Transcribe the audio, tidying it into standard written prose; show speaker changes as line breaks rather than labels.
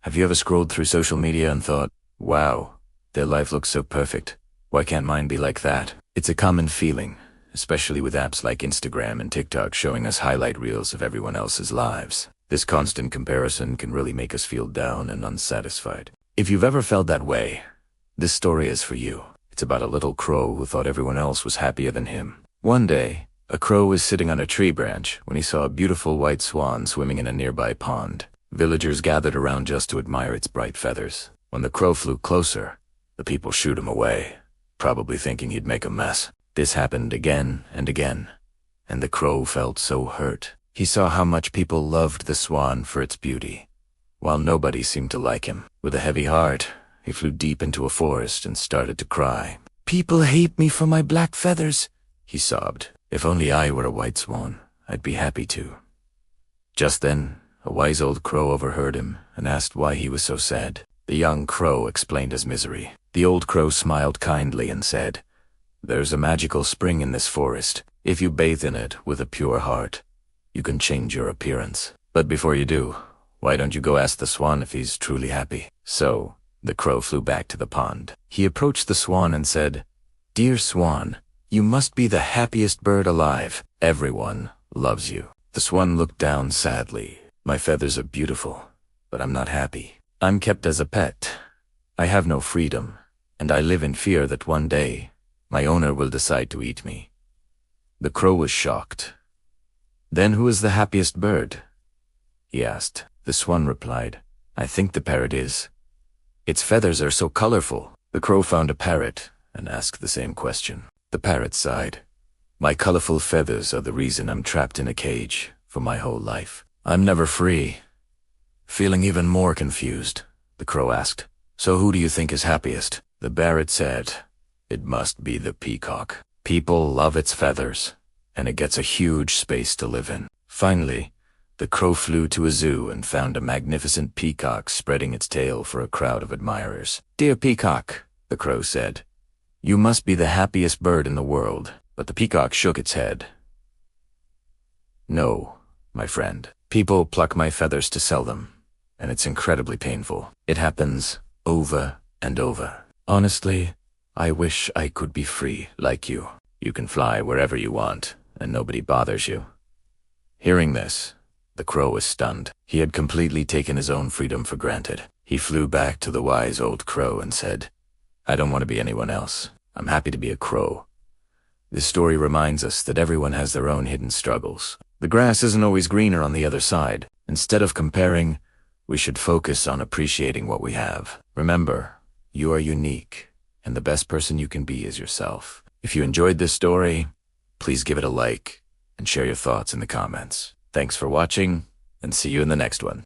Have you ever scrolled through social media and thought, wow, their life looks so perfect. Why can't mine be like that? It's a common feeling, especially with apps like Instagram and TikTok showing us highlight reels of everyone else's lives. This constant comparison can really make us feel down and unsatisfied. If you've ever felt that way, this story is for you. It's about a little crow who thought everyone else was happier than him. One day, a crow was sitting on a tree branch when he saw a beautiful white swan swimming in a nearby pond. Villagers gathered around just to admire its bright feathers. When the crow flew closer, the people shooed him away, probably thinking he'd make a mess. This happened again and again, and the crow felt so hurt. He saw how much people loved the swan for its beauty, while nobody seemed to like him. With a heavy heart, he flew deep into a forest and started to cry. "People hate me for my black feathers," he sobbed. "If only I were a white swan, I'd be happy too." Just then, a wise old crow overheard him and asked why he was so sad. The young crow explained his misery. The old crow smiled kindly and said, "There's a magical spring in this forest. If you bathe in it with a pure heart, you can change your appearance. But before you do, why don't you go ask the swan if he's truly happy?" So, the crow flew back to the pond. He approached the swan and said, "Dear swan, you must be the happiest bird alive. Everyone loves you." The swan looked down sadly. "My feathers are beautiful, but I'm not happy. I'm kept as a pet. I have no freedom, and I live in fear that one day my owner will decide to eat me." The crow was shocked. "Then who is the happiest bird?" he asked. The swan replied, "I think the parrot is. Its feathers are so colorful." The crow found a parrot and asked the same question. The parrot sighed. "My colorful feathers are the reason I'm trapped in a cage for my whole life. I'm never free." Feeling even more confused, the crow asked, "So who do you think is happiest?" The parrot said, "It must be the peacock. People love its feathers, and it gets a huge space to live in." Finally, the crow flew to a zoo and found a magnificent peacock spreading its tail for a crowd of admirers. "Dear peacock," the crow said, "you must be the happiest bird in the world." But the peacock shook its head. "No, my friend. People pluck my feathers to sell them, and it's incredibly painful. It happens over and over. Honestly, I wish I could be free like you. You can fly wherever you want, and nobody bothers you." Hearing this, the crow was stunned. He had completely taken his own freedom for granted. He flew back to the wise old crow and said, "I don't want to be anyone else. I'm happy to be a crow." This story reminds us that everyone has their own hidden struggles. The grass isn't always greener on the other side. Instead of comparing, we should focus on appreciating what we have. Remember, you are unique, and the best person you can be is yourself. If you enjoyed this story, please give it a like and share your thoughts in the comments. Thanks for watching, and see you in the next one.